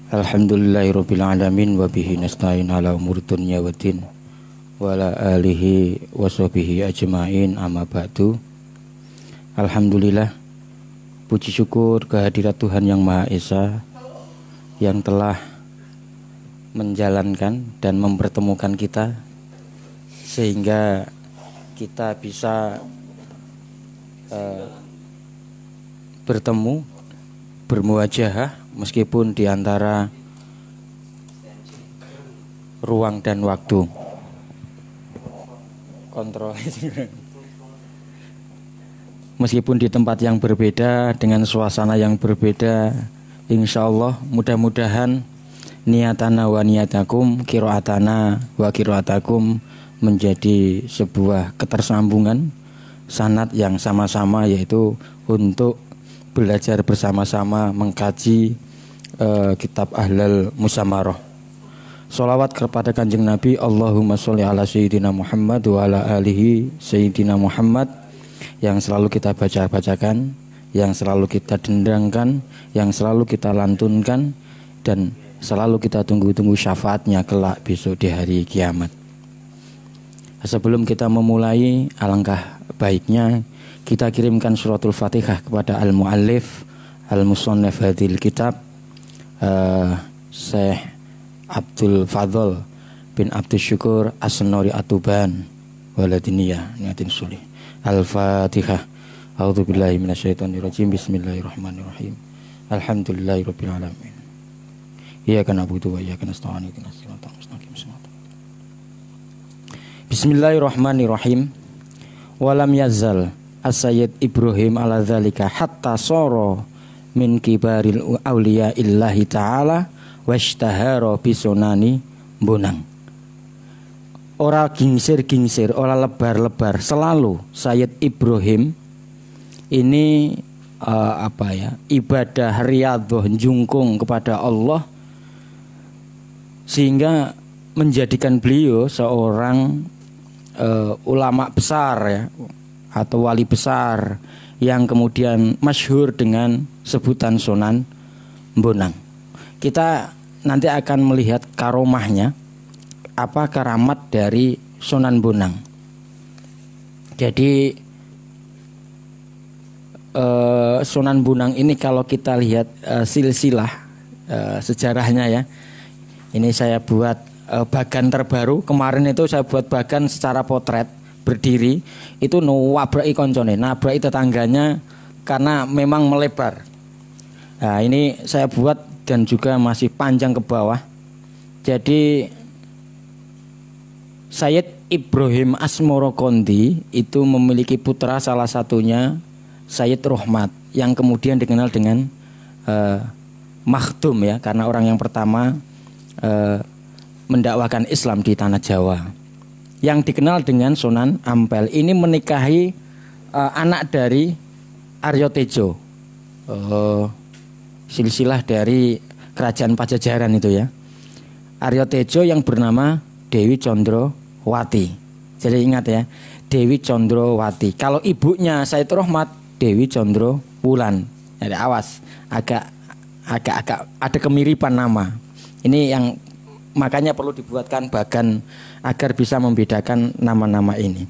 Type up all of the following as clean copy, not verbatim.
Alhamdulillahirabbil alamin wa bihi nasta'in ala umuri dunya waddin wa ala alihi wa sahbihi ajmain amma ba'du. Alhamdulillah, puji syukur kehadirat Tuhan Yang Maha Esa yang telah menjalankan dan mempertemukan kita sehingga kita bisa bertemu, bermuajahah meskipun di antara ruang dan waktu. Kontrol. Meskipun di tempat yang berbeda, dengan suasana yang berbeda, insya Allah mudah-mudahan niatana wa niatakum, kiroatana wa kiroatakum menjadi sebuah ketersambungan sanad yang sama-sama, yaitu untuk belajar bersama-sama mengkaji kitab Ahlal Musamarah. Sholawat kepada Kanjeng Nabi, Allahumma sholli ala Sayyidina Muhammad wa ala alihi Sayyidina Muhammad, yang selalu kita baca-bacakan, yang selalu kita dendangkan, yang selalu kita lantunkan, dan selalu kita tunggu-tunggu syafaatnya kelak besok di hari kiamat. Sebelum kita memulai, alangkah baiknya kita kirimkan suratul Fatihah kepada al-muallif al-musannaf hadhil kitab, Syekh Abdul Fadl bin Abdul Syukur As-Nori Atuban waladiniyah niatin sulih. Al-Fatihah. A'udzubillahi minasyaitonirrajim. Bismillahirrahmanirrahim. Alhamdulillahirabbil alamin. Iyyaka na'budu wa iyyaka nasta'in. Ihdinas siratal mustaqim. Bismillahirrahmanirrahim. Walam yazal as-sayyid Ibrahim ala dzalika hatta sara min kibaril auliya illahi ta'ala washtahara bisunani bonang. Ora gingsir-gingsir, ora lebar-lebar, selalu Sayyid Ibrahim ini ibadah riyadhah, jungkung kepada Allah, sehingga menjadikan beliau seorang ulama besar ya, atau wali besar yang kemudian masyhur dengan sebutan Sunan Bonang. Kita nanti akan melihat karomahnya, apa karamat dari Sunan Bonang. Jadi Sunan Bonang ini kalau kita lihat silsilah sejarahnya ya, ini saya buat bagan terbaru. Kemarin itu saya buat bagan secara potret berdiri, itu nawabrai koncone, nabrai tetangganya karena memang melebar. Nah, ini saya buat dan juga masih panjang ke bawah. Jadi Sayyid Ibrahim Asmoro Kondi itu memiliki putra, salah satunya Sayyid Rohmat, yang kemudian dikenal dengan Makhdum ya, karena orang yang pertama mendakwakan Islam di tanah Jawa, yang dikenal dengan Sunan Ampel. Ini menikahi anak dari Aryo Tejo, silsilah dari kerajaan Pajajaran itu ya. Aryo Tejo yang bernama Dewi Condrowati. Jadi ingat ya, Dewi Condrowati. Kalau ibunya Sayyid Rohmat, Dewi Condrowulan. Jadi awas, agak ada kemiripan nama. Ini yang makanya perlu dibuatkan bagan agar bisa membedakan nama-nama ini.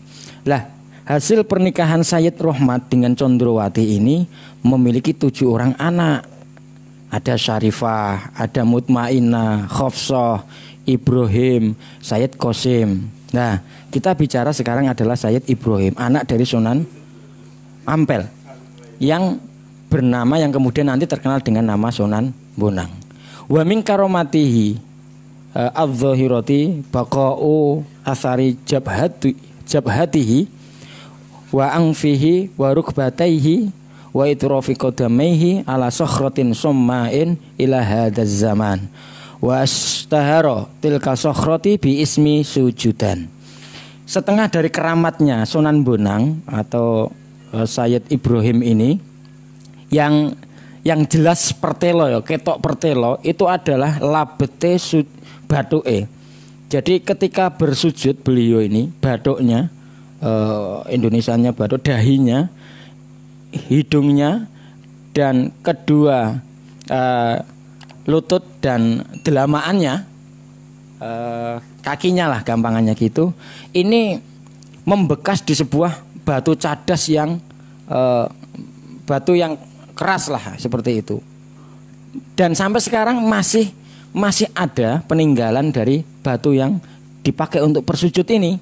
Lah, hasil pernikahan Sayyid Rohmat dengan Condrowati ini memiliki 7 orang anak. Ada Syarifah, ada Mutmainah, Khofsoh, Ibrahim, Sayyid Qasim. Nah, kita bicara sekarang adalah Sayyid Ibrahim, anak dari Sunan Ampel, yang bernama, yang kemudian nanti terkenal dengan nama Sunan Bonang. Wa min karomatihi adz-dzahirati baqa'u athari jabhatihi wa anfihi wa rukbataihi wa itrafi qadamaihi ala sakhratin summa'in ila hadzal zaman wa astahara tilka sakhrati bi ismi sujudan. Setengah dari keramatnya Sunan Bonang atau Sayyid Ibrahim ini yang jelas pertelo ya, ketok pertelo itu adalah labete batuke. Jadi ketika bersujud beliau ini, batuknya Indonesianya batuk, dahinya, hidungnya, dan kedua lutut dan delamaannya, kakinya lah gampangannya gitu, ini membekas di sebuah batu cadas yang batu yang keras lah seperti itu. Dan sampai sekarang masih ada peninggalan dari batu yang dipakai untuk bersujud ini,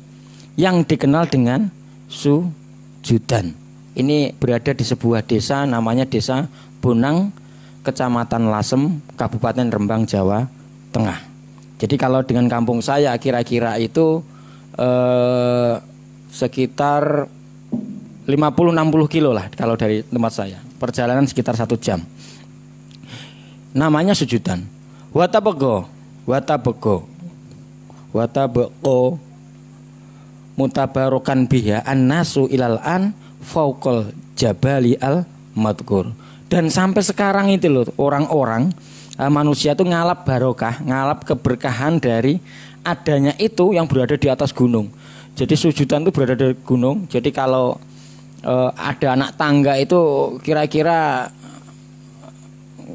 yang dikenal dengan sujudan. Ini berada di sebuah desa namanya Desa Bonang, Kecamatan Lasem, Kabupaten Rembang, Jawa Tengah. Jadi kalau dengan kampung saya kira-kira itu sekitar 50-60 kilo lah kalau dari tempat saya. Perjalanan sekitar 1 jam. Namanya sujudan. Watabego mutabarokan biha an-nasu ilal an fauqal jabali al madkur. Dan sampai sekarang itu loh, orang-orang manusia itu ngalap barokah, ngalap keberkahan dari adanya itu yang berada di atas gunung. Jadi sujudan itu berada di gunung. Jadi kalau ada anak tangga itu kira-kira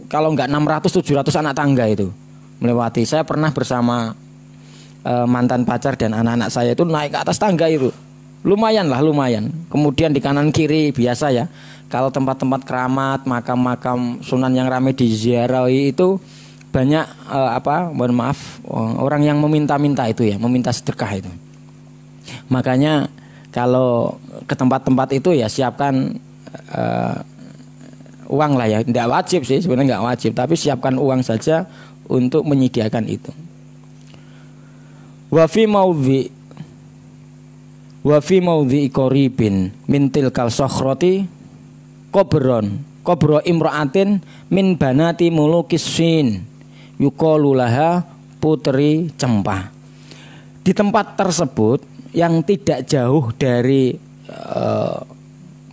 kalau enggak 600-700 anak tangga itu melewati. Saya pernah bersama mantan pacar dan anak-anak saya itu naik ke atas tangga itu. Lumayan. Kemudian di kanan kiri biasa ya. Kalau tempat-tempat keramat, makam-makam sunan yang ramai diziarahi itu banyak orang yang meminta-minta itu ya, meminta sedekah itu. Makanya kalau ke tempat-tempat itu ya siapkan uang lah ya, tidak wajib sih sebenarnya, nggak wajib, tapi siapkan uang saja untuk menyediakan itu. Wa fi maudhi qaribin min tilkal sakhrati qabro imra'atin min banati mulukis Sin yuqalu laha putri Cempah. Di tempat tersebut yang tidak jauh dari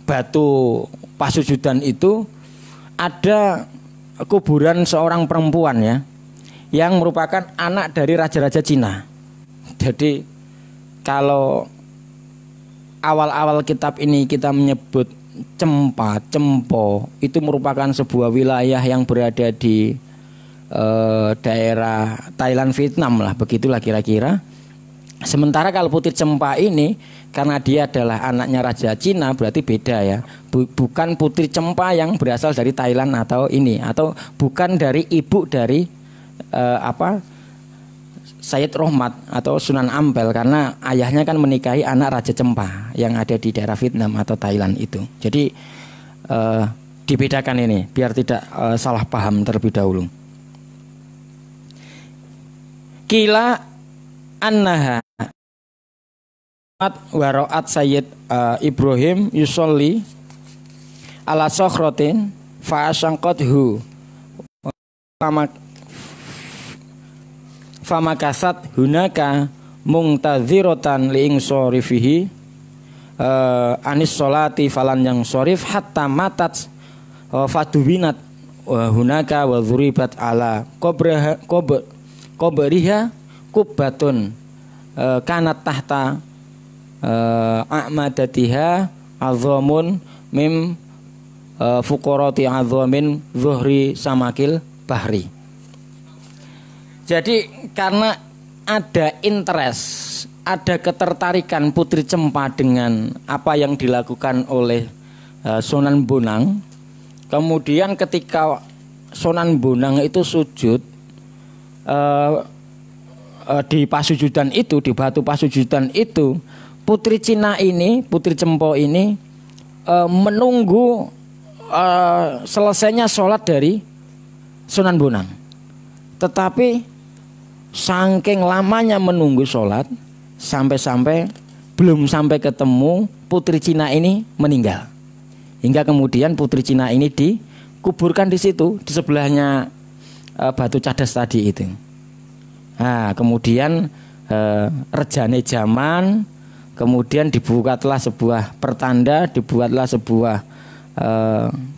batu pasujudan itu ada kuburan seorang perempuan ya, yang merupakan anak dari raja-raja Cina. Jadi kalau awal-awal kitab ini kita menyebut Cempo itu merupakan sebuah wilayah yang berada di daerah Thailand, Vietnam lah, begitulah kira-kira. Sementara kalau Putri Cempah ini karena dia adalah anaknya Raja Cina berarti beda ya. Bukan Putri Cempah yang berasal dari Thailand atau bukan dari ibu dari Sayyid Rohmat atau Sunan Ampel, karena ayahnya kan menikahi anak Raja Cempah yang ada di daerah Vietnam atau Thailand itu. Jadi dibedakan ini biar tidak salah paham terlebih dahulu. Kila annaha waro'at Sayyid Ibrahim yusolli ala sokhrotin fa'asyangkothu famakasat hunaka mungtadhirotan liing sorifihi anis solati falan yang sorif hatta matat faduwinat hunaka wa dhuribat ala kobriha kubbatun kanat tahta a'madatiha azamun mim fuqarati azamin zuhri samakil bahri. Jadi karena ada interest, ada ketertarikan Putri Cempah dengan apa yang dilakukan oleh Sunan Bonang. Kemudian ketika Sunan Bonang itu sujud di pasujudan itu, di batu pasujudan itu, Putri Cina ini, Putri Cempah ini menunggu selesainya sholat dari Sunan Bonang. Tetapi saking lamanya menunggu sholat sampai belum sampai ketemu Putri Cina ini meninggal. Hingga kemudian Putri Cina ini dikuburkan di situ, di sebelahnya batu cadas tadi itu. Nah, kemudian rejane zaman, kemudian dibuatlah sebuah pertanda, dibuatlah sebuah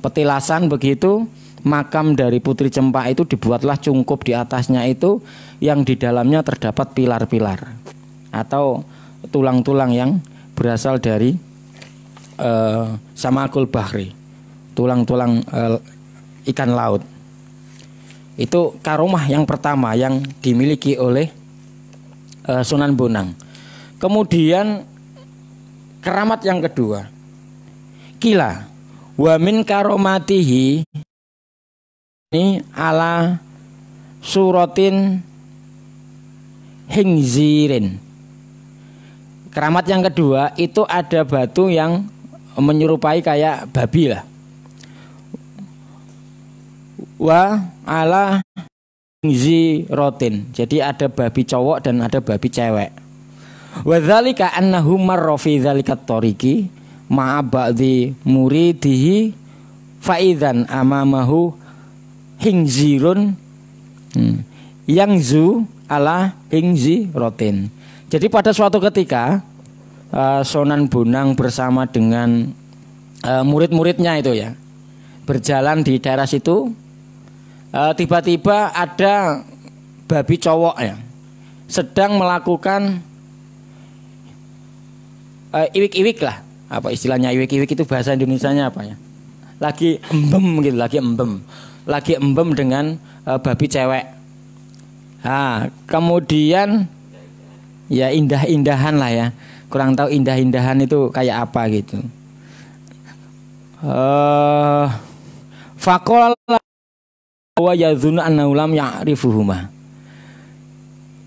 petilasan begitu. Makam dari Putri Cempah itu dibuatlah cungkup di atasnya itu, yang di dalamnya terdapat pilar-pilar atau tulang-tulang yang berasal dari samakul bahri, tulang-tulang ikan laut. Itu karomah yang pertama yang dimiliki oleh Sunan Bonang. Kemudian keramat yang kedua, kila wa min karomatihi ini ala suratin hingzirin. Keramat yang kedua itu ada batu yang menyerupai kayak babi lah. Wa ala hingziratin. Jadi ada babi cowok dan ada babi cewek. Wa dzalika annahu marra fi dzalika tariqi ma'a ba'dhi muridihi fa idzan amamahu hingzirun yangzu ala hingziratin. Jadi pada suatu ketika Sunan Bonang bersama dengan murid-muridnya itu ya berjalan di daerah situ, tiba-tiba ada babi cowok ya sedang melakukan iwik-iwik lah. Apa istilahnya iwik-iwik itu bahasa Indonesianya apa ya? Lagi embem gitu, lagi embem dengan babi cewek. Nah, kemudian ya indah-indahan lah ya. Kurang tahu indah-indahan itu kayak apa gitu. Faqala wa yadhunnu annahu lam ya'rifuhuma.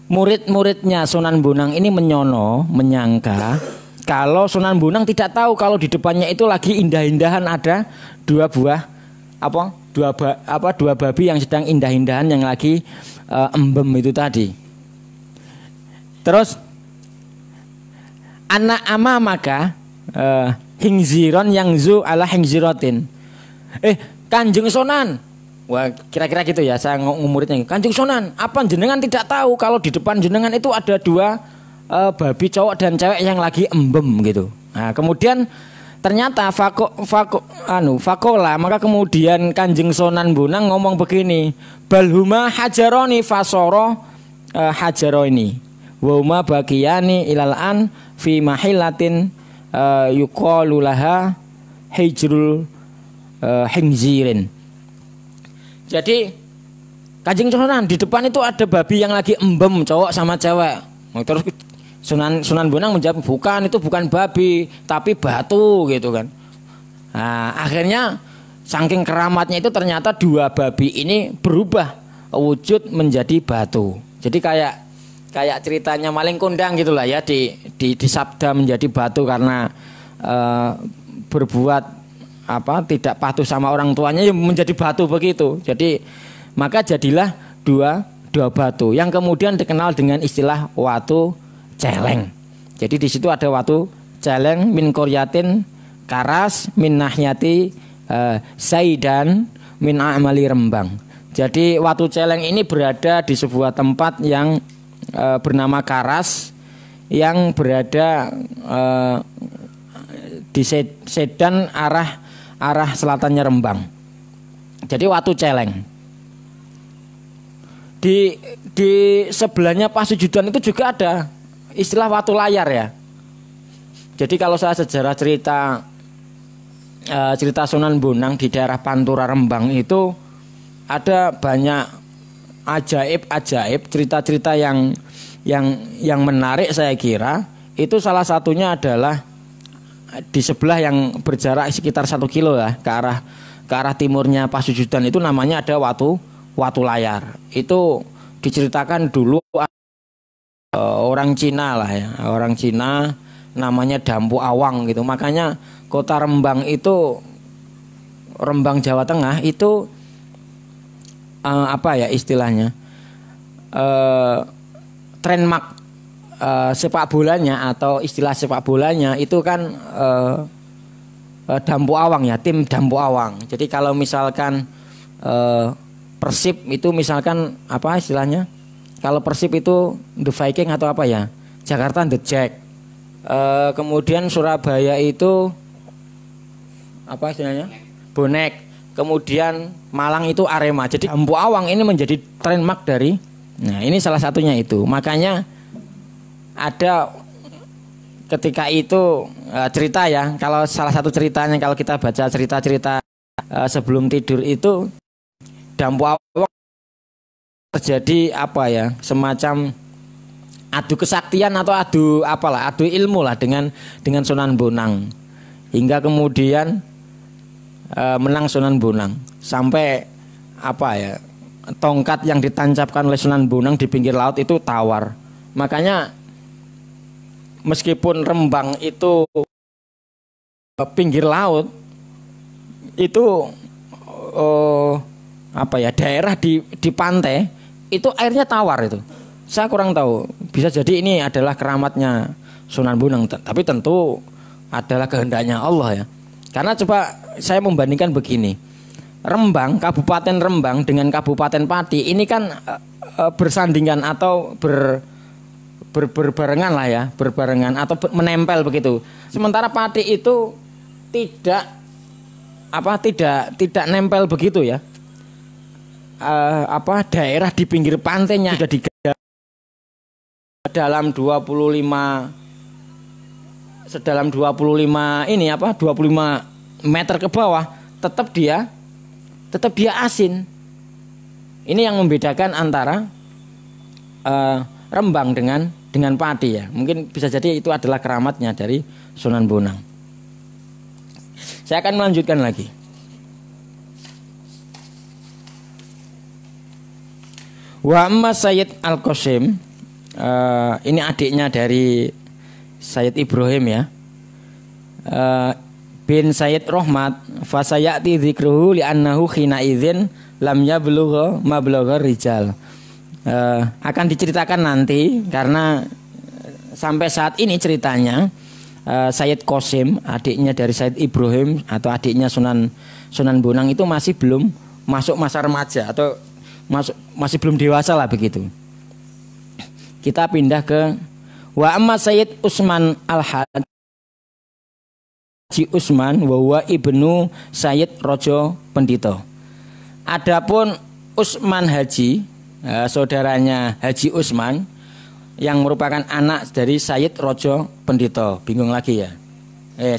Murid-muridnya Sunan Bonang ini menyangka kalau Sunan Bonang tidak tahu kalau di depannya itu lagi indah-indahan ada dua babi yang sedang indah-indahan yang lagi embem itu tadi. Terus anak ama maka hingziron yang zu ala hingzirotin. Kanjeng Sunan, wah kira-kira gitu ya saya ngumuritnya. Kanjeng Sunan, apa jenengan tidak tahu kalau di depan jenengan itu ada dua babi cowok dan cewek yang lagi embem gitu. Nah, kemudian ternyata fakola maka kemudian Kanjeng Sunan Bonang ngomong begini, balhuma hajaroni fasoro hajaroni wa bakiyani ilal an fi mahillatin yuqalu laha hijrul hingzirin. Jadi Kanjeng Sunan di depan itu ada babi yang lagi embem cowok sama cewek. Terus Sunan Bonang menjawab bukan, itu bukan babi tapi batu gitu kan. Nah, akhirnya saking keramatnya itu ternyata dua babi ini berubah wujud menjadi batu. Jadi kayak ceritanya maling kondang gitulah ya, disabda menjadi batu karena berbuat tidak patuh sama orang tuanya ya menjadi batu begitu. Jadi maka jadilah dua batu yang kemudian dikenal dengan istilah watu celeng. Jadi di situ ada watu celeng min koryatin karas min nahyati saidan min amali Rembang. Jadi watu celeng ini berada di sebuah tempat yang bernama Karas yang berada di Sedan arah selatannya Rembang. Jadi watu celeng. Di sebelahnya Pasujudan itu juga ada istilah watu layar ya. Jadi kalau saya sejarah cerita Sunan Bonang di daerah Pantura Rembang itu ada banyak ajaib cerita-cerita yang menarik saya kira. Itu salah satunya adalah di sebelah yang berjarak sekitar 1 kilo ya ke arah timurnya Pasujudan itu namanya ada watu layar. Itu diceritakan dulu orang Cina lah ya, orang Cina namanya Dampu Awang gitu. Makanya kota Rembang itu, Rembang Jawa Tengah itu istilahnya trademark sepak bolanya atau istilah sepak bolanya itu kan Dampu Awang ya, tim Dampu Awang. Jadi kalau misalkan Persib itu misalkan apa istilahnya? Kalau Persib itu The Viking atau apa ya? Jakarta The Jack. Kemudian Surabaya itu apa istilahnya? Bonek. Kemudian Malang itu Arema. Jadi Dampu Awang ini menjadi trademark dari. Nah, ini salah satunya itu. Makanya ada ketika itu cerita ya. Kalau salah satu ceritanya kalau kita baca cerita-cerita sebelum tidur itu Dampu Awang terjadi apa ya, semacam adu kesaktian atau adu ilmu lah dengan Sunan Bonang, hingga kemudian menang Sunan Bonang sampai apa ya, tongkat yang ditancapkan oleh Sunan Bonang di pinggir laut itu tawar. Makanya meskipun Rembang itu pinggir laut, itu apa ya, daerah di pantai itu airnya tawar itu. Saya kurang tahu, bisa jadi ini adalah keramatnya Sunan Bonang, tapi tentu adalah kehendaknya Allah ya. Karena coba saya membandingkan begini, Rembang, Kabupaten Rembang dengan Kabupaten Pati ini kan bersandingan atau berbarengan lah ya, berbarengan atau menempel begitu. Sementara Pati itu tidak nempel begitu ya. Daerah di pinggir pantainya sudah dalam 25 ini 25 meter ke bawah tetap dia asin. Ini yang membedakan antara Rembang dengan Pati ya. Mungkin bisa jadi itu adalah keramatnya dari Sunan Bonang. Saya akan melanjutkan lagi. Wa amma Sayyid Al-Qasim, ini adiknya dari Sayyid Ibrahim ya, bin Sayyid Rohmat, fasayati dzikruhu li'annahu khina idzin lam yablugha mablagha rijal. Akan diceritakan nanti karena sampai saat ini ceritanya Sayyid Qasim, adiknya dari Sayyid Ibrahim atau adiknya Sunan Bonang itu masih belum masuk masa remaja atau masih belum dewasa lah begitu. Kita pindah ke wa amma Sayyid Usman Al-Haji Usman wa huwa ibnu Sayyid Rojo Pendito. Adapun Usman Haji, saudaranya Haji Usman yang merupakan anak dari Sayyid Rojo Pendito. Bingung lagi ya?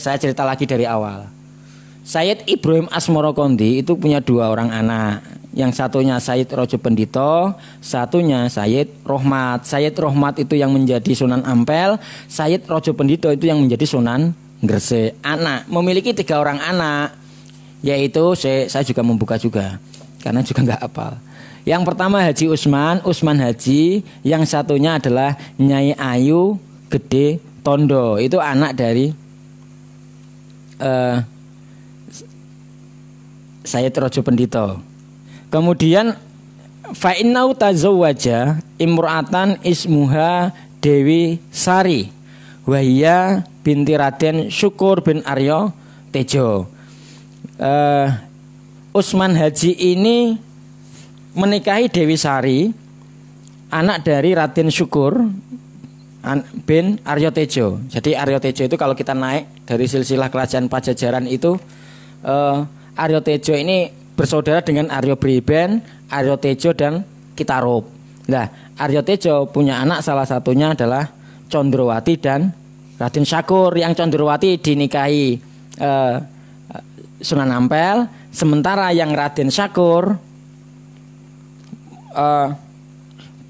Saya cerita lagi dari awal. Sayyid Ibrahim Asmoro Kondi itu punya 2 orang anak. Yang satunya Sayyid Rojo Pendito, satunya Sayyid Rohmat. Sayyid Rohmat itu yang menjadi Sunan Ampel, Sayyid Rojo Pendito itu yang menjadi Sunan Gresik. Anak, memiliki 3 orang anak, yaitu saya juga membuka juga, karena juga nggak hafal. Yang pertama Haji Usman Haji, yang satunya adalah Nyai Ayu Gede Tondo, itu anak dari Sayyid Rojo Pendito. Kemudian fa'innau tazawwaja imra'atan ismuha Dewi Sari wahia binti Raden Syukur bin Aryo Tejo. Usman Haji ini menikahi Dewi Sari, anak dari Raden Syukur bin Aryo Tejo. Jadi Aryo Tejo itu kalau kita naik dari silsilah kerajaan Pajajaran itu, Aryo Tejo ini bersaudara dengan Aryo Briben, Aryo Tejo dan Kitarup. Nah, Aryo Tejo punya anak, salah satunya adalah Condrowati dan Raden Syakur. Yang Condrowati dinikahi Sunan Ampel, sementara yang Raden Syakur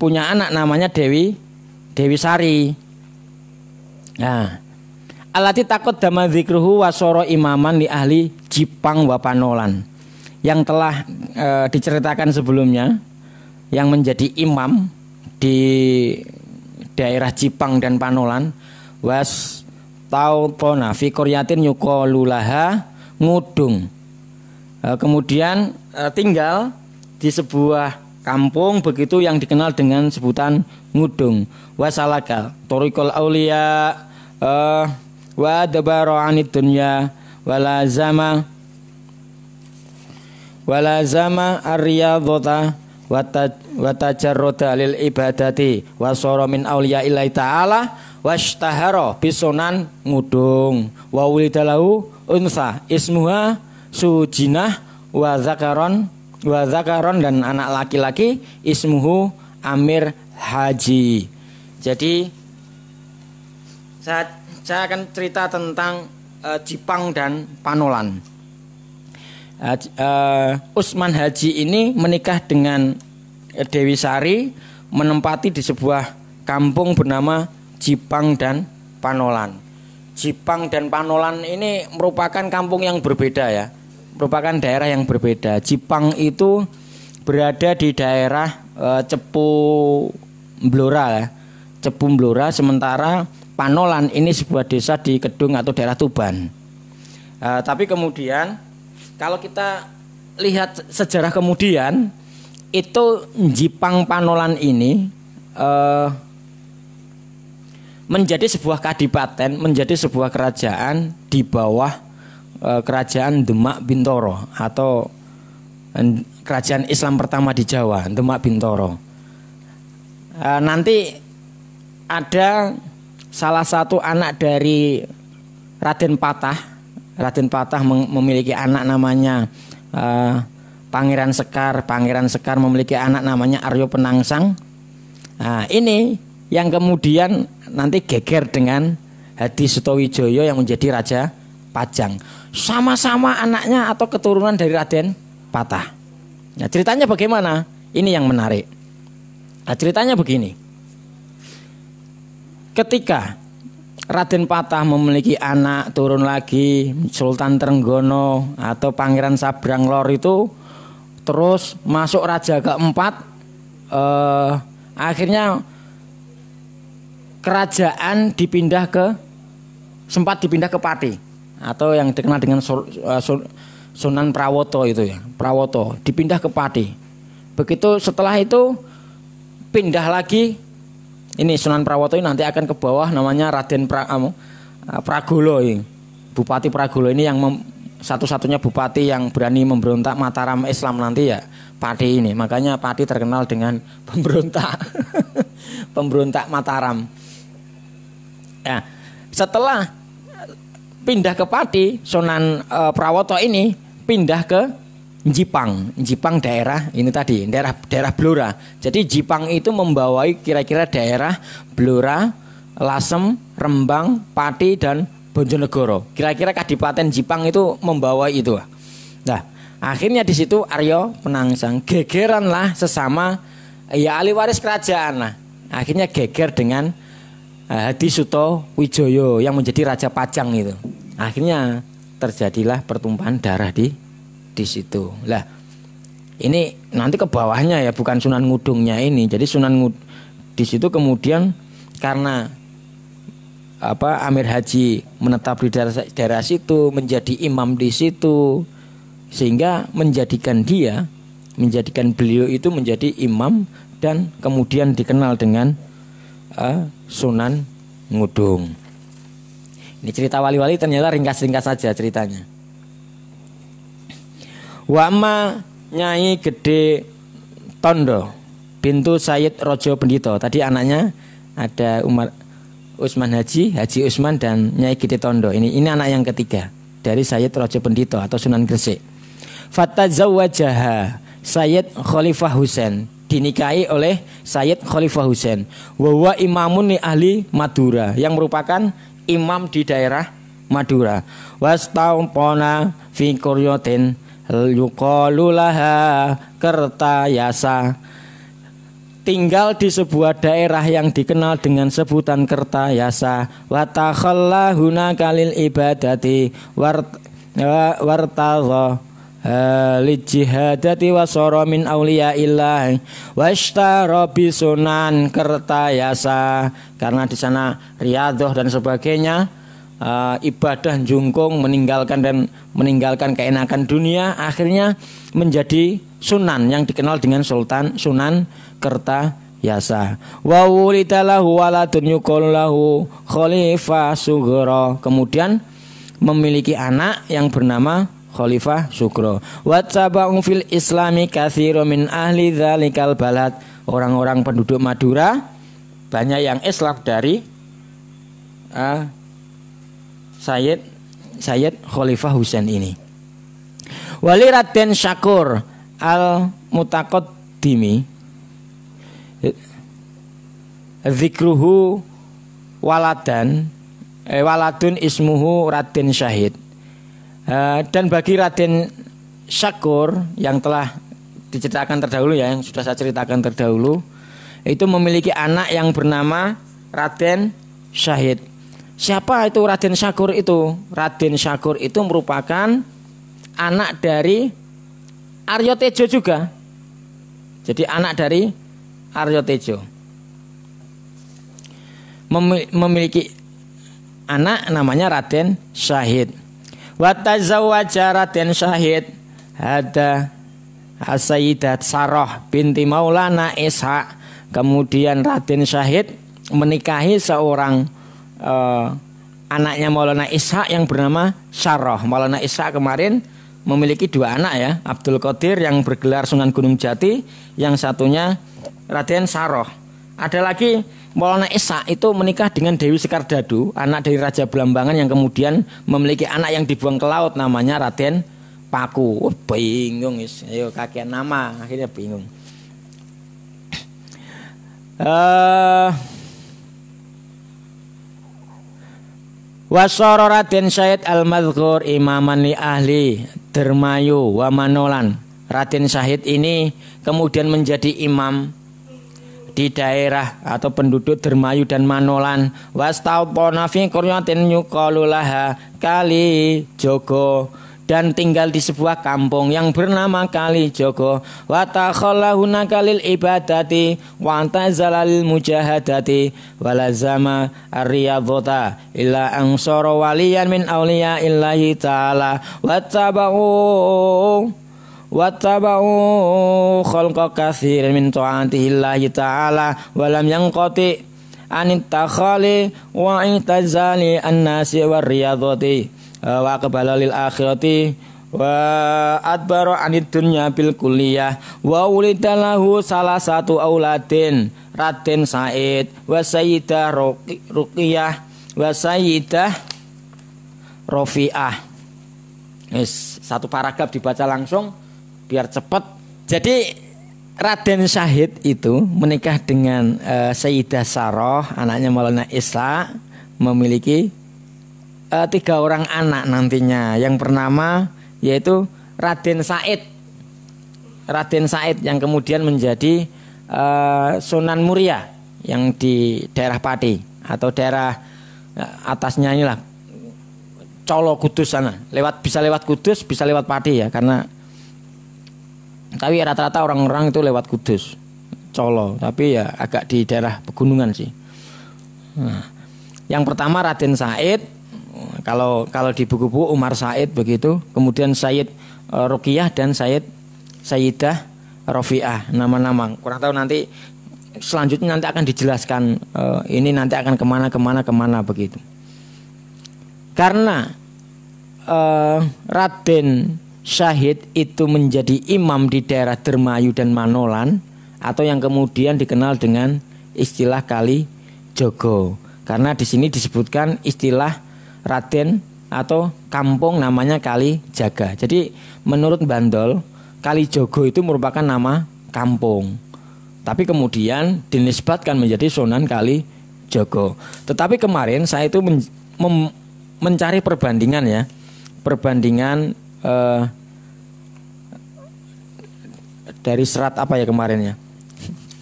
punya anak namanya Dewi Sari. Nah, alati takut dama dzikruhu wasoro imaman li ahli Jipang wa Panolan, yang telah diceritakan sebelumnya, yang menjadi imam di daerah Jipang dan Panolan, was tautona fi qaryatin yuqalulaha Ngudung. Kemudian tinggal di sebuah kampung begitu yang dikenal dengan sebutan Ngudung. Wasalaka tariqul auliya wa dabara anid dunya wala zama ar-riyadhata wa tajarruda lil ibadati wa sara min auliya illahi ta'ala washtahara bisunan Ngudung wa ulidalahu unsa ismuha Sujinah wa zakaron dan anak laki-laki ismuhu Amir Haji. Jadi saya akan cerita tentang Jipang dan Panolan. Usman Haji ini menikah dengan Dewi Sari menempati di sebuah kampung bernama Jipang dan Panolan. Jipang dan Panolan ini merupakan kampung yang berbeda ya, merupakan daerah yang berbeda. Jipang itu berada di daerah Cepu Blora ya, Cepu Blora, sementara Panolan ini sebuah desa di Kedung atau daerah Tuban. Tapi kemudian kalau kita lihat sejarah kemudian, itu Jipang Panolan ini menjadi sebuah kadipaten, menjadi sebuah kerajaan di bawah kerajaan Demak Bintoro atau kerajaan Islam pertama di Jawa, Demak Bintoro. Nanti ada salah satu anak dari Raden Patah. Raden Patah memiliki anak namanya Pangeran Sekar. Pangeran Sekar memiliki anak namanya Aryo Penangsang. Nah, ini yang kemudian nanti geger dengan Hadi Sutowijoyo yang menjadi Raja Pajang. Sama-sama anaknya atau keturunan dari Raden Patah. Nah, ceritanya bagaimana? Ini yang menarik. Nah, ceritanya begini. Ketika Raden Patah memiliki anak turun lagi, Sultan Trenggono atau Pangeran Sabranglor itu terus masuk raja keempat, akhirnya kerajaan sempat dipindah ke Pati atau yang dikenal dengan Sunan Prawoto itu ya, Prawoto dipindah ke Pati. Begitu setelah itu pindah lagi. Ini Sunan Prawoto ini nanti akan ke bawah, namanya Raden Pragolo ini. Bupati Pragolo ini yang satu-satunya bupati yang berani memberontak Mataram Islam nanti ya Pati ini. Makanya Pati terkenal dengan pemberontak pemberontak Mataram. Ya, setelah pindah ke Pati, Sunan Prawoto ini pindah ke Jipang daerah ini tadi, daerah Blora. Jadi Jipang itu membawai kira-kira daerah Blora, Lasem, Rembang, Pati dan Bojonegoro. Kira-kira Kadipaten Jipang itu membawai itu. Nah, akhirnya di situ Aryo Penangsang gegeranlah sesama ya ahli waris kerajaan lah. Akhirnya geger dengan Hadi Sutowijoyo yang menjadi Raja Pajang itu. Akhirnya terjadilah pertumpahan darah di situ. Lah, ini nanti ke bawahnya ya, bukan Sunan Ngudungnya ini. Jadi di situ kemudian karena Amir Haji menetap di daerah situ, menjadi imam di situ, sehingga menjadikan beliau itu menjadi imam dan kemudian dikenal dengan Sunan Ngudung. Ini cerita wali-wali ternyata ringkas-ringkas saja ceritanya. Wama Nyai Gede Tondo bintu Sayyid Rojo Bendito. Tadi anaknya ada Usman Haji Usman dan Nyai Gede Tondo. Ini anak yang ketiga dari Sayyid Rojo Bendito atau Sunan Gresik. Fatazawwajaha Sayyid Khalifah Husain, dinikahi oleh Sayyid Khalifah Husain. Wa imamun li ahli Madura, yang merupakan imam di daerah Madura. Wastaupona fi qaryatin yuqalu laha Kertayasa, tinggal di sebuah daerah yang dikenal dengan sebutan Kertayasa. Wa takhallahuna kalil ibadati wartadha lijihadati wasara min auliyaillah washtara bisunan Kertayasa, karena di sana riyadhah dan sebagainya, ibadah jungkung, meninggalkan keenakan dunia, akhirnya menjadi sunan yang dikenal dengan Sunan Kertayasa. Wa wulidalahu waladun yuqalu lahu Khalifah Sugro, kemudian memiliki anak yang bernama Khalifah Sugro. Wa taba'un fil islami katsiru min ahli dzalikal balad, orang-orang penduduk Madura banyak yang Islam dari Sayyid Khalifah Husain ini. Wali Raden Syakur Al-Mutaqaddimi zikruhu waladun ismuhu Raden Syahid. Dan bagi Raden Syakur yang telah diceritakan terdahulu ya, yang sudah saya ceritakan terdahulu, itu memiliki anak yang bernama Raden Syahid. Siapa itu Raden Syakur itu? Raden Syakur itu merupakan anak dari Aryo Tejo juga. Jadi anak dari Aryo Tejo. Memiliki anak namanya Raden Syahid. Wa tazawwaja Raden Syahid hada Sayyidat Sarah binti Maulana Ishaq. Kemudian Raden Syahid menikahi seorang anaknya Maulana Ishaq yang bernama Sarah. Maulana Ishaq kemarin memiliki dua anak ya, Abdul Qadir yang bergelar Sunan Gunung Jati, yang satunya Raden Sarah. Ada lagi Maulana Ishaq itu menikah dengan Dewi Sekardadu, anak dari Raja Belambangan yang kemudian memiliki anak yang dibuang ke laut namanya Raden Paku. Bingung is, ayo kakek nama akhirnya bingung. Wasara Raden Syahid al-Madhkur imaman li ahli Dermayu wa Manolan. Raden Syahid ini kemudian menjadi imam di daerah atau penduduk Dermayu dan Manolan. Wastautona fi qaryatin yuqalu laha Kali Jogo, dan tinggal di sebuah kampung yang bernama Kali Jogo. Wa takhallahuna kalil ibadati wa antazalal mujahadati walazama ar-riyadhata illa ansara waliyan min awliya illahi ta'ala wattaba'u khalqa katsirin min ta'atillahi ta'ala wa lam yanqati anit takhali wa intazali an-nasi war riyadhati wa aqbala lil akhirati wa adbara anid dunya bil kulliyah. Wa ulida lahu salah satu auladin Raden Said wa Sayyidah Ruqiyah wa Sayyidah Rafi'ah. Satu paragraf dibaca langsung biar cepat. Jadi Raden Syahid itu menikah dengan Sayyidah Sarah, anaknya Maulana Ishaq, memiliki 3 orang anak nantinya. Yang pertama yaitu Raden Said. Raden Said yang kemudian menjadi Sunan Muria yang di daerah Pati atau daerah atasnya inilah Colo Kudus sana. Bisa lewat Kudus, bisa lewat Pati ya, karena tapi rata-rata orang-orang itu lewat Kudus, Colo, tapi ya agak di daerah pegunungan sih. Nah, yang pertama Raden Said, kalau di buku-buku Umar Said begitu, kemudian Sayyid Ruqiyah dan Sayyidah Rafi'ah, nama-nama. Kurang tahu nanti selanjutnya nanti akan dijelaskan ini nanti akan kemana begitu. Karena Raden Syahid itu menjadi imam di daerah Dermayu dan Manolan, atau yang kemudian dikenal dengan istilah Kali Jogo. Karena di sini disebutkan istilah Raden atau kampung namanya Kali Jaga. Jadi menurut Bandol, Kali Jogo itu merupakan nama kampung, tapi kemudian dinisbatkan menjadi Sunan Kali Jogo. Tetapi kemarin saya itu mencari perbandingan ya, perbandingan dari serat apa ya kemarin ya.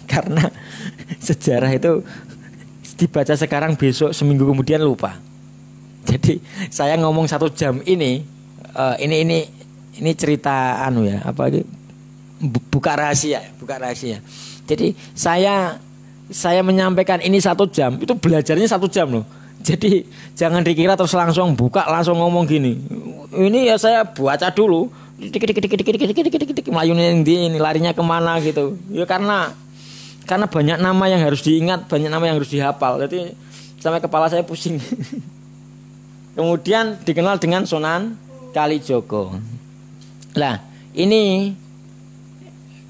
Karena sejarah itu dibaca sekarang, besok seminggu kemudian lupa. Jadi saya ngomong 1 jam ini cerita ya, apa gitu, buka rahasia. Jadi saya menyampaikan ini 1 jam, itu belajarnya 1 jam loh. Jadi jangan dikira terus langsung buka langsung ngomong gini. Ini ya saya baca dulu, dikit melayunin ini larinya kemana gitu. Ya karena banyak nama yang harus diingat, banyak nama yang harus dihafal. Jadi sampai kepala saya pusing. Kemudian dikenal dengan Sunan Kalijogo. Nah, ini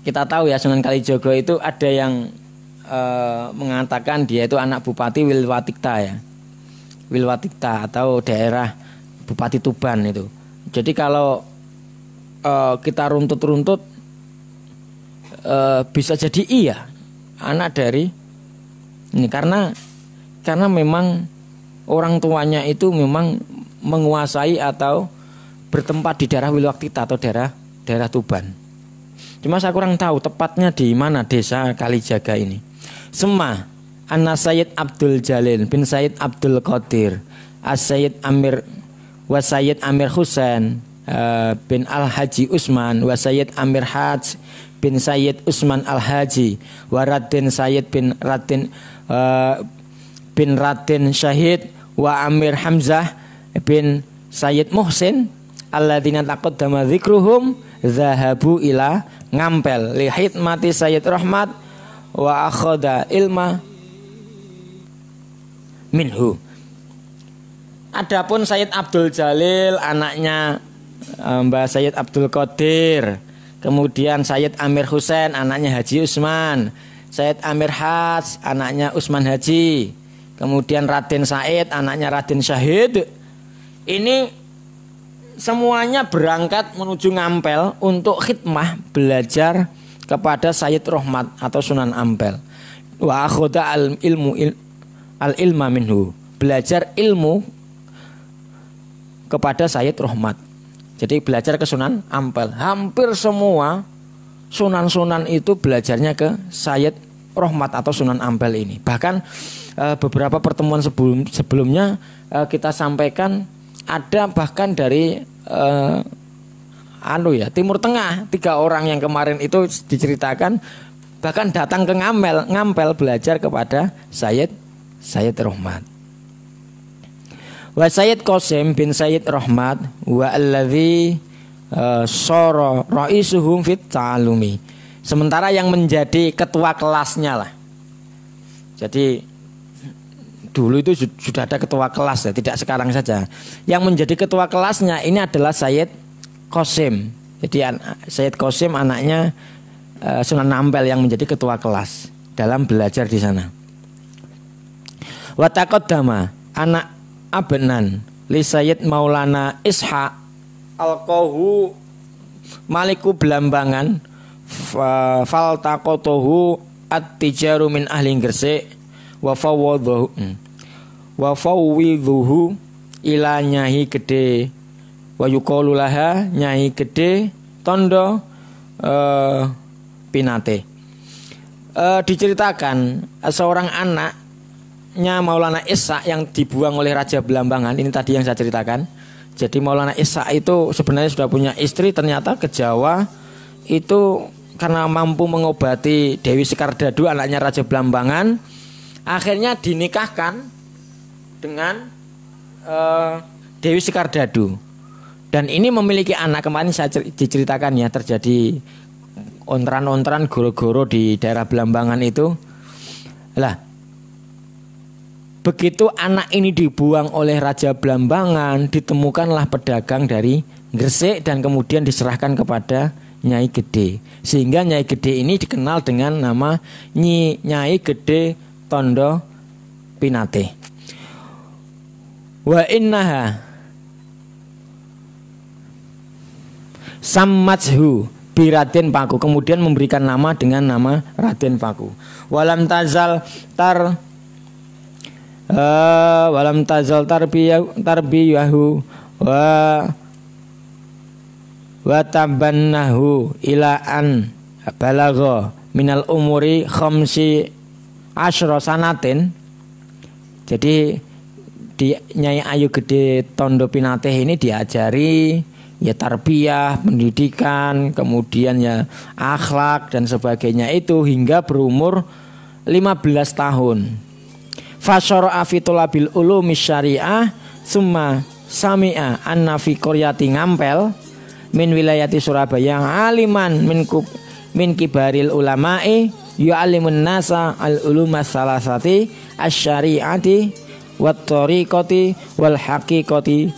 kita tahu ya, Sunan Kalijogo itu ada yang mengatakan dia itu anak Bupati Wilwatikta ya. Wilwatikta atau daerah Bupati Tuban itu. Jadi kalau kita runtut bisa jadi iya anak dari ini, karena memang orang tuanya itu memang menguasai atau bertempat di daerah Wilwatikta atau daerah Tuban. Cuma saya kurang tahu tepatnya di mana desa Kalijaga ini. Sema Anna Sayyid Abdul Jalil bin Sayyid Abdul Qadir As-Sayyid Amir wa Sayyid Amir Husain bin Al-Haji Usman wa Sayyid Amir Haj bin Sayyid Usman Al-Haji wa Raden Sayyid bin Raden Syahid wa Amir Hamzah bin Sayyid Muhsin alladzina taqaddama dzikruhum zahabu ila ngampel li hikmati Sayyid Rahmat wa akhadha ilma minhu. Adapun Sayyid Abdul Jalil anaknya Mbah Sayyid Abdul Qadir, kemudian Sayyid Amir Husain anaknya Haji Usman, Sayyid Amir Haj anaknya Usman Haji, kemudian Raden Said anaknya Raden Syahid. Ini semuanya berangkat menuju Ngampel untuk khidmah belajar kepada Sayyid Rahmat atau Sunan Ampel. Wa akhadha al-ilma minhu, belajar ilmu kepada Sayyid Rahmat. Jadi belajar ke Sunan Ampel. Hampir semua sunan-sunan itu belajarnya ke Sayyid Rahmat atau Sunan Ampel ini. Bahkan beberapa pertemuan sebelumnya kita sampaikan ada bahkan dari Timur Tengah, 3 orang yang kemarin itu diceritakan bahkan datang ke Ngampel belajar kepada Sayyid Rahmat. Wa Sayyid Qasim bin Sayyid Rahmat wa alladzi sara raisuhum fit ta'allumi. Sementara yang menjadi ketua kelasnya lah. Jadi dulu itu sudah ada ketua kelas ya, tidak sekarang saja. Yang menjadi ketua kelasnya ini adalah Sayyid Qasim. Jadi Sayyid Qasim anaknya Sunan Ampel yang menjadi ketua kelas dalam belajar di sana. Wa taqaddama anak Abnan li Sayyid Maulana Ishaq Al-Qahu Maliku Belambangan faltaqatuhu at-tijaru min ahli Gresik wa fawwidhuhu ila Nyai Gede wa yuqalu laha Nyai Gede Tondo Pinate. Diceritakan seorang anaknya Maulana Ishaq yang dibuang oleh Raja Belambangan, ini tadi yang saya ceritakan. Jadi Maulana Ishaq itu sebenarnya sudah punya istri, ternyata ke Jawa itu karena mampu mengobati Dewi Sekardadu anaknya Raja Belambangan, akhirnya dinikahkan dengan Dewi Sekardadu. Dan ini memiliki anak, kemarin saya diceritakan ya, terjadi ontran-ontran goro-goro di daerah Belambangan itu. Lah, begitu anak ini dibuang oleh Raja Belambangan, ditemukanlah pedagang dari Gresik dan kemudian diserahkan kepada Nyai Gede. Sehingga Nyai Gede ini dikenal dengan nama Nyai Gede Tondo Pinate. Wa innaha sammatshu bi Raden Paku, kemudian memberikan nama dengan nama Raden Paku. Walam tazal tarbiyahu wa tabannahu ila an balagha minal umuri khamsi asyra sanatin. Jadi di Nyai Ayu Gede Tondo Pinate ini diajari ya tarbiyah, pendidikan, kemudian ya akhlak dan sebagainya itu hingga berumur 15 tahun. Fasyara'a fi tulabil ulumi syariah summa sami'a anna fi qaryati Ngampel min wilayati Surabaya aliman min kibaril ulama'i yu'allimun nasa al uluma salasati asy-syari'ati wat tariqati wal haqiqati.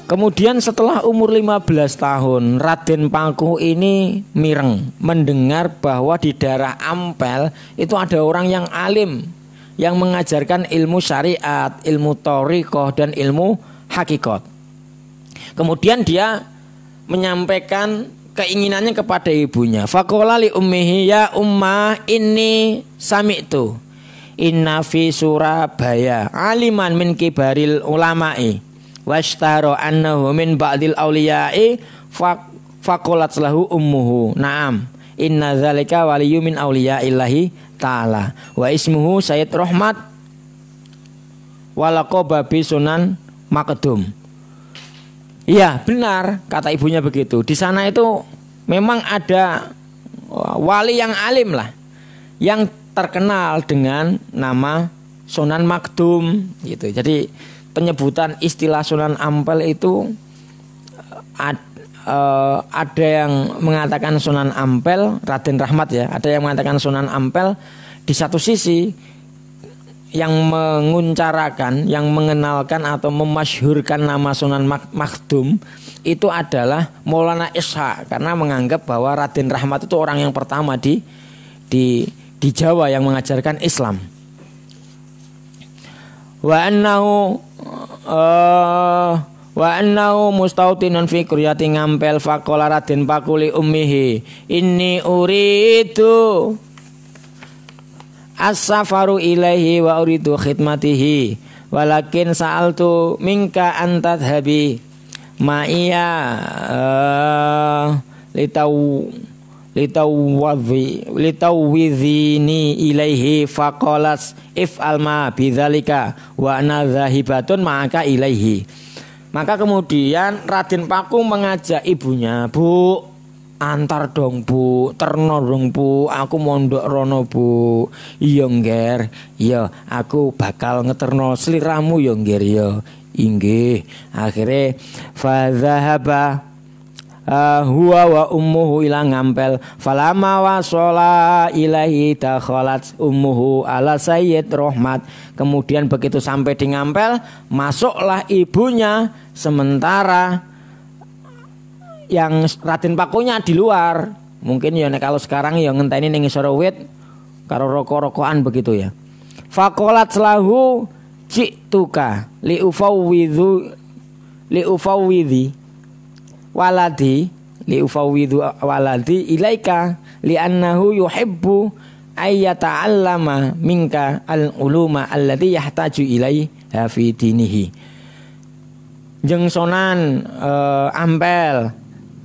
Kemudian setelah umur 15 tahun Raden Paku ini mireng mendengar bahwa di daerah Ampel itu ada orang yang alim yang mengajarkan ilmu syariat, ilmu thariqah dan ilmu hakikat. Kemudian dia menyampaikan keinginannya kepada ibunya. Faqala li ummihi ya ummah inni sami'tu inna fi Surabaya aliman min kibaril ulama'i washtaro annahu min ba'dil awliya'i Faqalat lahu ummuhu na'am inna dzalika waliyyu min auliya'illahi ta'ala wa ismuhu Sayyid Rahmat walaqaba bi Sunan Makdum. Iya benar kata ibunya begitu. Di sana itu memang ada wali yang alim lah, yang terkenal dengan nama Sunan Makdum gitu. Jadi penyebutan istilah Sunan Ampel itu ada yang mengatakan Sunan Ampel Raden Rahmat ya, ada yang mengatakan Sunan Ampel. Di satu sisi yang menguncarakan, yang mengenalkan atau memasyhurkan nama Sunan Makdum itu adalah Maulana Ishaq, karena menganggap bahwa Raden Rahmat itu orang yang pertama di Jawa yang mengajarkan Islam. Wa annahu mustautinun fi quryati Ngampel faqala Raden Pakuli ummihi inni uridu as-safaru ilaihi wa uridu khidmatihi walakin sa'altu minka antadhabi ma'iya litawwidhini ilaihi faqalas if'al ma bidzalika wa ana dhahibatun ma'aka ilaihi. Maka kemudian Raden Paku mengajak ibunya, Bu, antar dong Bu, terno dong Bu, aku mondok rono Bu. Iya ngger, iya aku bakal ngeterno sliramu ya ngger ya. Inggih. Akhirnya fadzahaba huwa wa ummuhu ila Ngampel falama wasala ilaihi dakhalat ummuhu ala Sayyid Rahmat. Kemudian begitu sampai di Ngampel, masuklah ibunya, sementara yang Raden Pakunya di luar. Mungkin ya kalau sekarang ya ngenteni ning ngisor wit karo rokok-rokokan begitu ya. Faqalat lahu jituka li ufawwidhi waladi ilaika li annahu yuhibbu ayyata'allama minka al-uluma allati yahtaju ilaiha fi dinihi. Jeung Sunan Ampel,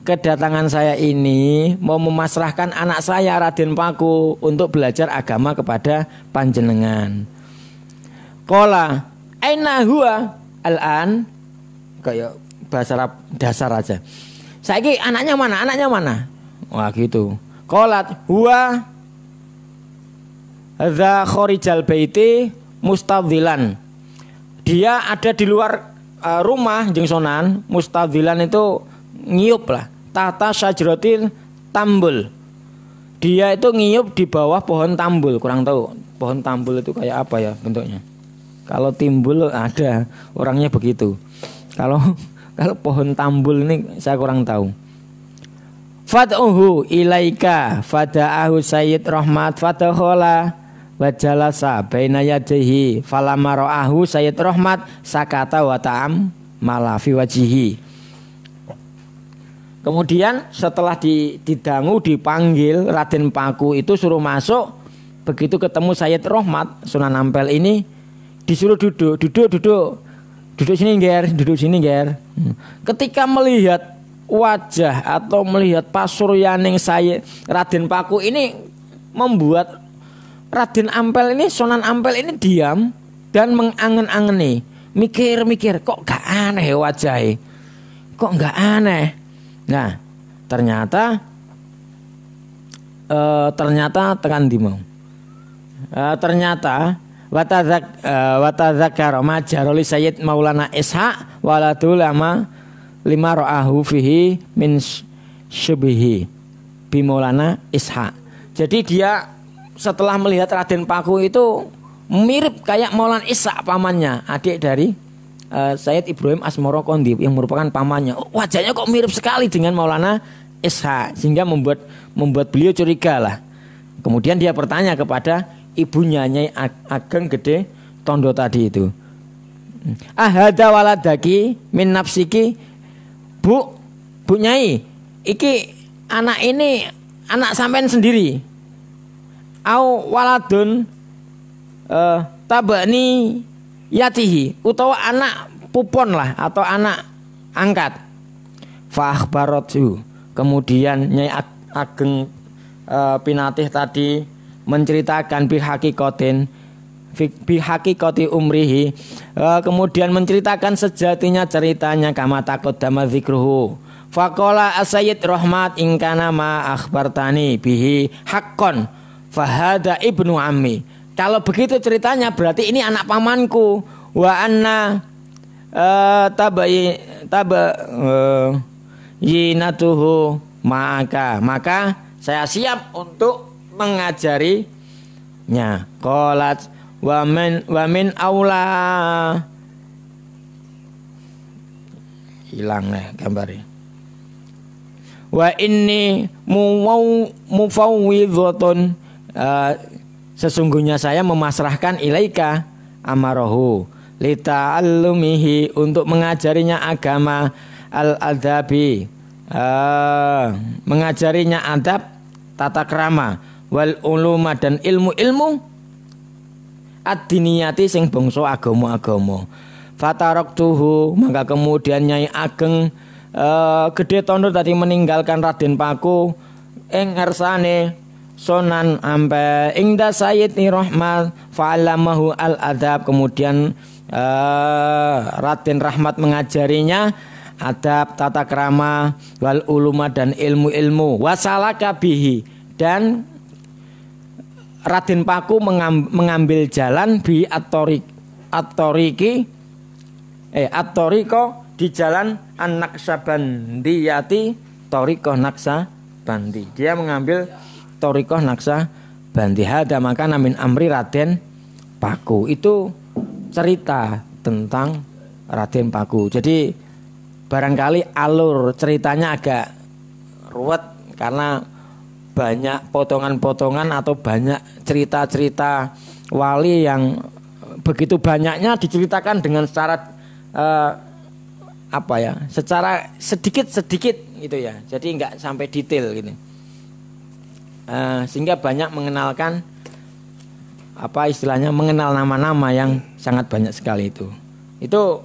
kedatangan saya ini mau memasrahkan anak saya Raden Paku untuk belajar agama kepada panjenengan. Qala aina huwa al-an, kayak bahasa Arab dasar aja. Saiki anaknya mana? Anaknya mana? Wah gitu. Qalat huwa dza kharijal baiti mustadhilan. Dia ada di luar rumah jeung Sunan. Mustadhilan itu ngiyup lah. Tata syajratil tambul. Dia itu ngiyup di bawah pohon tambul. Kurang tahu pohon tambul itu kayak apa ya bentuknya. Kalau timbul ada orangnya begitu. Kalau pohon tambul ini saya kurang tahu. Fad'uhu ilaika fada'ahu Sayyid Rahmat fadakhala wa jalasa baina yadayhi falamma ra'ahu Sayyid Rahmat sakata wa ta'am mala fi wajhihi. Kemudian setelah didangu, dipanggil, Raden Paku itu suruh masuk. Begitu ketemu Sayyid Rahmat, Sunan Ampel ini disuruh duduk sini nger, duduk sini nger. Ketika melihat wajah atau melihat pasuryaning Sayyid Raden Paku ini, membuat Raden Ampel ini, Sunan Ampel ini diam dan mengangen-angeni, mikir-mikir, kok gak aneh wajahnya, kok gak aneh. Nah ternyata tekan di mau. Ternyata watadzakara majaroli Sayyid Maulana Ishaq waladul lama lima ra'ahu fihi min syubihi bi Maulana Ishaq. Jadi dia setelah melihat Raden Paku itu mirip kayak Maulana Ishaq, pamannya, adik dari Sayyid Ibrahim Asmoro Kondi yang merupakan pamannya. Wajahnya kok mirip sekali dengan Maulana Ishaq, sehingga membuat beliau curiga lah. Kemudian dia bertanya kepada ibunya Nyai Ageng Gede Tondo tadi itu, ahada waladaki min nafsiki, bu Nyai, iki anak ini anak sampean sendiri, au waladun tabani yatihi, utawa anak pupon lah atau anak angkat. Fakhbaratu, Kemudian Nyai Ageng Pinatih tadi menceritakan bihaqikoti umrihi, kemudian menceritakan sejatinya ceritanya kama taqaddama dzikruhu. Faqala As-Sayyid Rahmat ingkana ma akhbartani bihi haqqan fahada ibnu ammi. Kalau begitu ceritanya berarti ini anak pamanku. Wa anna yinatuhu maka saya siap untuk mengajarinya. Qalat wa min aula, hilang nih gambarnya. Wa inni mufawwidhatun, sesungguhnya saya memasrahkan ilaika amarahu lita'allumihi, untuk mengajarinya agama, al-adabi, mengajarinya adab, tata krama, wal uluma, dan ilmu-ilmu ad-diniyati sing bangsa agama-agama. Fataraktuhu, maka kemudian Nyai Ageng Gede Tondo tadi meninggalkan Raden Paku ing ngersane Sunan ampe ingda Sayyidi Rahmat fa'alamahu al-adab, kemudian Raden Rahmat mengajarinya adab, tata krama, wal uluma, dan ilmu-ilmu. Wasalaka bihi, dan Raden Paku mengambil jalan bi at-tariqo, di jalan an-Naqsabandiyati, tariqah Naqsabandi. Dia mengambil tariqah Naqsabandi. Hada maka namin amri Raden Paku. Itu cerita tentang Raden Paku. Jadi barangkali alur ceritanya agak ruwet karena banyak potongan-potongan atau banyak cerita-cerita wali yang begitu banyaknya diceritakan dengan secara secara sedikit-sedikit gitu ya. Jadi nggak sampai detail gitu. Sehingga banyak mengenalkan istilahnya mengenal nama-nama yang sangat banyak sekali itu. Itu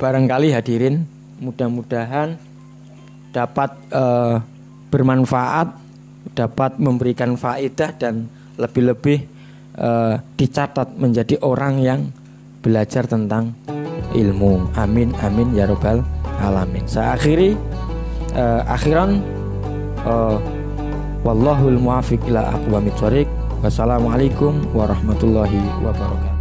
barangkali hadirin mudah-mudahan dapat bermanfaat, dapat memberikan faedah, dan lebih-lebih dicatat menjadi orang yang belajar tentang ilmu. Amin amin ya rabbal alamin. Saya akhiri akhiran wallahul muwaffiq ila aqwamit thoriq. Wassalamualaikum warahmatullahi wabarakatuh.